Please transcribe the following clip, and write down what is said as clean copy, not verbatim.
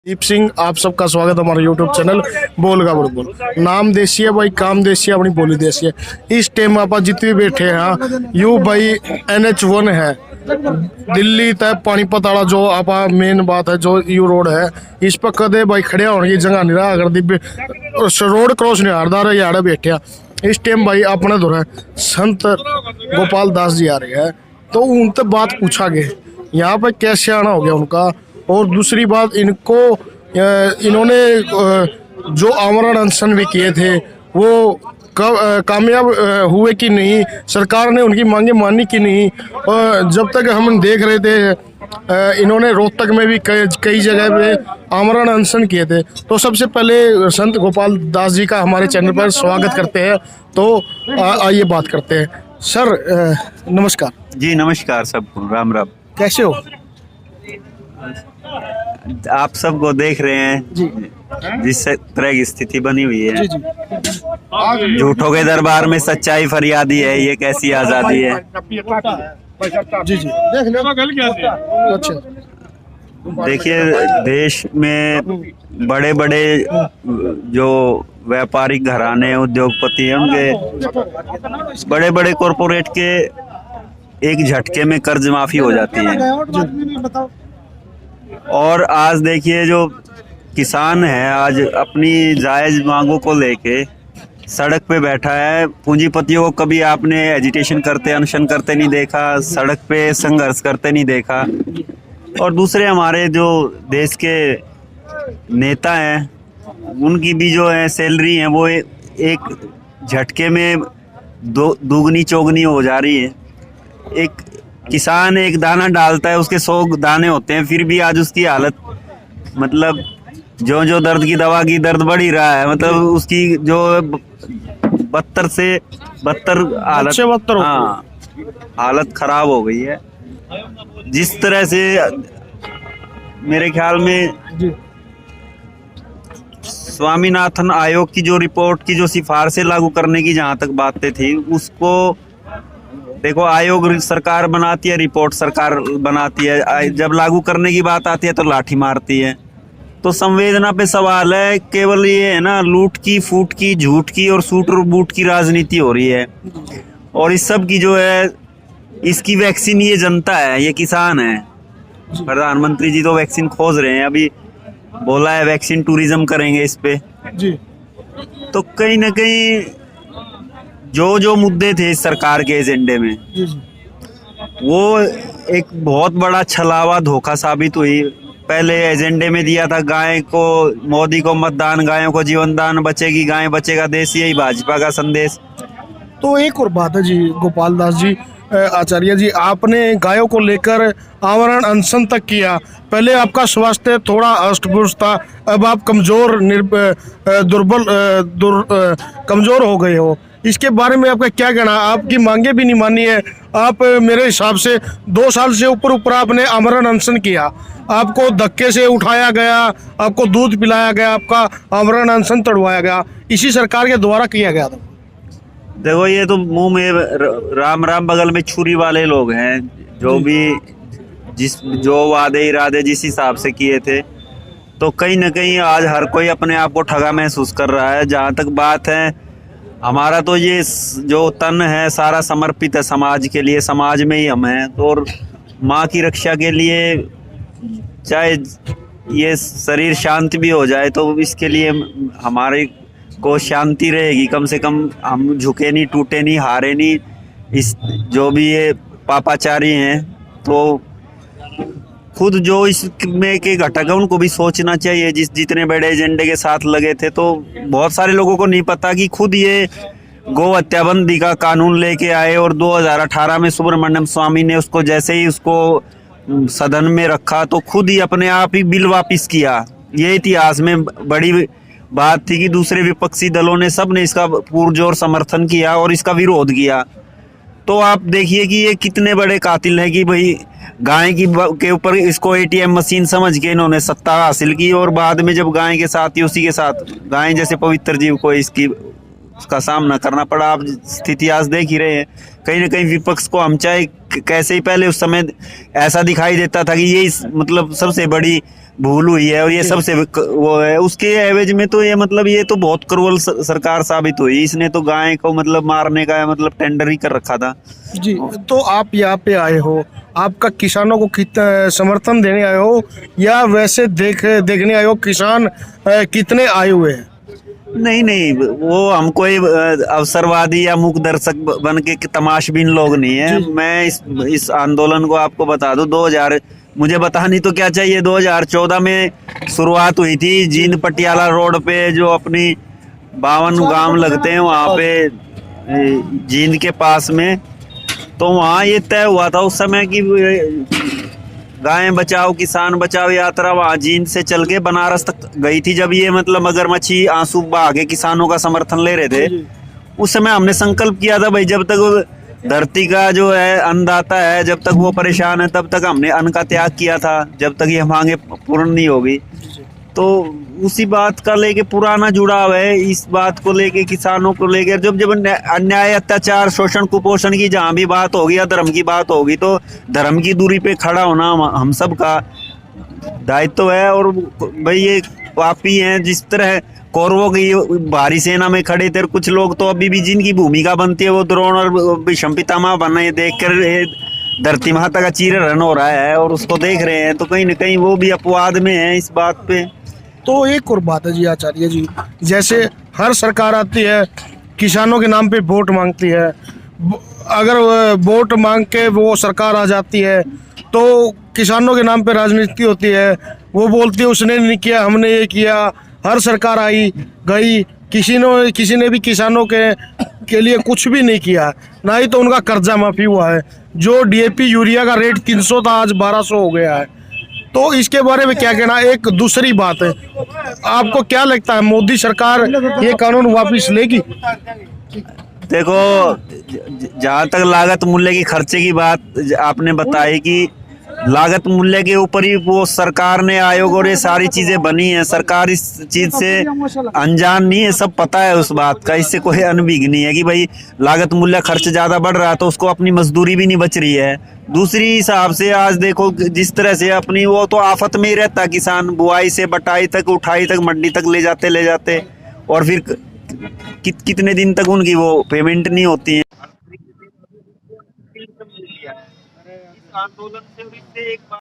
दीप सिंह, आप सबका स्वागत है हमारे यूट्यूब चैनल बोल नाम देसी है भाई, काम देसी है, अपनी बोली देसी है। इस टाइम आप जितने भी बैठे हैं यू भाई NH1 है दिल्ली तक पानीपत वाला जो आप मेन बात है, जो यू रोड है इस पर कदे भाई खड़े होने की जगह नहीं रहा। अगर रोड क्रॉस नहीं हारदार यार बैठे इस टाइम भाई अपने दौर है संत गोपाल दास जी आ रहे हैं, तो उनसे बात पूछा गया यहाँ पर कैसे आना हो गया उनका। और दूसरी बात इन्होंने जो आमरण अनशन भी किए थे वो कामयाब हुए कि नहीं, सरकार ने उनकी मांगे मानी कि नहीं। जब तक हम देख रहे थे इन्होंने रोहतक में भी कई जगह पे आमरण अनशन किए थे। तो सबसे पहले संत गोपाल दास जी का हमारे चैनल पर स्वागत करते हैं। तो आइए बात करते हैं। सर नमस्कार। जी नमस्कार सबको, राम राम। कैसे हो? आप सबको देख रहे हैं जी जिस तरह की स्थिति बनी हुई है। जी जी झूठों के दरबार में सच्चाई फरियादी है, ये कैसी आजादी है। जी जी अच्छा देखिए देश में बड़े बड़े जो व्यापारिक घराने उद्योगपति हैं उनके बड़े बड़े कॉरपोरेट के एक झटके में कर्ज माफी हो जाती है। और आज देखिए जो किसान है आज अपनी जायज मांगों को लेके सड़क पे बैठा है। पूंजीपतियों को कभी आपने एजिटेशन करते अनशन करते नहीं देखा, सड़क पे संघर्ष करते नहीं देखा। और दूसरे हमारे जो देश के नेता हैं उनकी भी जो है सैलरी है वो एक झटके में दुगनी चौगनी हो जा रही है। एक किसान एक दाना डालता है, उसके 100 दाने होते हैं, फिर भी आज उसकी हालत मतलब जो दर्द की दवा की दर्द बढ़ ही रहा है। मतलब उसकी जो 72 से 72 हालत, हाँ हालत खराब हो गई है। जिस तरह से मेरे ख्याल में स्वामीनाथन आयोग की जो रिपोर्ट की जो सिफारिशें लागू करने की जहां तक बातें थी, उसको देखो आयोग सरकार बनाती है, रिपोर्ट सरकार बनाती है, जब लागू करने की बात आती है तो लाठी मारती है। तो संवेदना पे सवाल है। केवल ये है ना लूट की, फूट की, झूठ की और सूट और बूट की राजनीति हो रही है। और इस सब की जो है इसकी वैक्सीन ये जनता है, ये किसान है। प्रधानमंत्री जी तो वैक्सीन खोज रहे हैं, अभी बोला है वैक्सीन टूरिज्म करेंगे इस पे जी। तो कहीं ना कहीं जो मुद्दे थे इस सरकार के एजेंडे में वो एक बहुत बड़ा छलावा धोखा साबित हुई। पहले एजेंडे में दिया था गाय को, मोदी को मतदान, गायों को जीवन दान, बचेगी गाय बचेगा देश, यही भाजपा का संदेश। तो एक और बात है जी गोपाल दास जी, आचार्य जी, आपने गायों को लेकर आमरण अनशन तक किया। पहले आपका स्वास्थ्य थोड़ा अष्टपुष्ट था, अब आप कमजोर कमजोर हो गए हो। इसके बारे में आपका क्या कहना? आपकी मांगे भी नहीं मानी है। आप मेरे हिसाब से 2 साल से ऊपर आपने आमरण अनशन किया, आपको धक्के से उठाया गया, आपको दूध पिलाया गया, आपका आमरण अनशन तोड़वाया गया, इसी सरकार के द्वारा किया गया था। देखो ये तो मुंह में राम राम बगल में छुरी वाले लोग हैं, जो भी जो वादे इरादे जिस हिसाब से किए थे। तो कहीं ना कहीं आज हर कोई अपने आप को ठगा महसूस कर रहा है। जहाँ तक बात है हमारा तो ये जो तन है सारा समर्पित है समाज के लिए, समाज में ही हम हैं। तो और माँ की रक्षा के लिए चाहे ये शरीर शांत भी हो जाए तो इसके लिए हमारे को शांति रहेगी। कम से कम हम झुके नहीं, टूटे नहीं, हारे नहीं। इस जो भी ये पापाचारी हैं तो खुद जो इसमें के घटक है उनको भी सोचना चाहिए। जितने बड़े एजेंडे के साथ लगे थे, तो बहुत सारे लोगों को नहीं पता कि खुद ये गौ हत्याबंदी का कानून लेके आए और 2018 में सुब्रमण्यम स्वामी ने उसको जैसे ही उसको सदन में रखा तो खुद ही अपने आप ही बिल वापिस किया। ये इतिहास में बड़ी बात थी कि दूसरे विपक्षी दलों ने सब ने इसका पुरजोर समर्थन किया और इसका विरोध किया। तो आप देखिए कि ये कितने बड़े कातिल हैं कि भाई गाय के ऊपर इसको ATM मशीन समझ के इन्होंने सत्ता हासिल की, और बाद में जब गाय के साथ ही उसी के साथ गाय जैसे पवित्र जीव को इसका सामना करना पड़ा। आप स्थिति आज देख ही रहे हैं। कहीं ना कहीं विपक्ष को हम चाहे कैसे ही पहले उस समय ऐसा दिखाई देता था कि ये मतलब सबसे बड़ी भूल हुई है और ये सबसे वो है। उसके एवज में तो ये मतलब ये तो बहुत क्रूअल सरकार साबित हुई। इसने तो गाय को मतलब मारने का मतलब टेंडर ही कर रखा था। जी, तो आप यहाँ पे आए हो, आपका किसानों को कितना समर्थन देने आए हो या वैसे देखने आए हो किसान कितने आए हुए हैं? नहीं नहीं, वो हम कोई अवसरवादी या मूक दर्शक बन के तमाशबीन लोग नहीं है। मैं इस आंदोलन को आपको बता दूं, 2000 मुझे बता नहीं तो क्या चाहिए, 2014 में शुरुआत हुई थी जींद पटियाला रोड पे, जो अपनी 52 गांव लगते हैं वहाँ पे जींद के पास में। तो वहाँ ये तय हुआ था उस समय की गायें बचाओ किसान बचाओ यात्रा वहाँ जींद से चल के बनारस तक गई थी। जब ये मतलब मगरमच्छी आंसू बहा के किसानों का समर्थन ले रहे थे, उस समय हमने संकल्प किया था भाई जब तक धरती का जो है अन्नदाता है, जब तक वो परेशान है तब तक हमने अन्न का त्याग किया था, जब तक ये मांगे पूर्ण नहीं होगी। तो उसी बात का लेके पुराना जुड़ाव है, इस बात को लेके किसानों को लेके। जब जब अन्याय अत्याचार शोषण कुपोषण की जहाँ भी बात होगी या धर्म की बात होगी, तो धर्म की दूरी पे खड़ा होना हम सब का दायित्व है। और भाई ये पापी हैं, जिस तरह कौरवों की भारी सेना में खड़े थे, कुछ लोग तो अभी भी जिनकी भूमिका बनती है वो द्रोण और भीष्म पितामह बने देख कर धरती माता का चीरहरण हो रहा है और उसको देख रहे हैं, तो कहीं ना कहीं वो भी अपवाद में है इस बात पे। तो एक और बात है जी आचार्य जी, जैसे हर सरकार आती है किसानों के नाम पे वोट मांगती है, अगर वोट मांग के वो सरकार आ जाती है तो किसानों के नाम पे राजनीति होती है, वो बोलती है उसने नहीं किया हमने ये किया। हर सरकार आई गई, किसी ने भी किसानों के लिए कुछ भी नहीं किया, ना ही तो उनका कर्जा माफी हुआ है। जो डीएपी यूरिया का रेट 300 था आज 1200 हो गया है। तो इसके बारे में क्या कहना? एक दूसरी बात है, आपको क्या लगता है मोदी सरकार ये कानून वापस लेगी? देखो, जहाँ तक लागत मूल्य की खर्चे की बात आपने बताई कि लागत मूल्य के ऊपर ही वो सरकार ने आयोग और ये सारी चीजें बनी है। सरकार इस चीज से अनजान नहीं है, सब पता है उस बात का, इससे कोई अनभिज्ञ नहीं है कि भाई लागत मूल्य खर्च ज्यादा बढ़ रहा है तो उसको अपनी मजदूरी भी नहीं बच रही है। दूसरी हिसाब से आज देखो जिस तरह से अपनी वो तो आफत में ही रहता किसान, बुआई से बटाई तक उठाई तक मंडी तक ले जाते और फिर कितने दिन तक उनकी वो पेमेंट नहीं होती है। आंदोलन से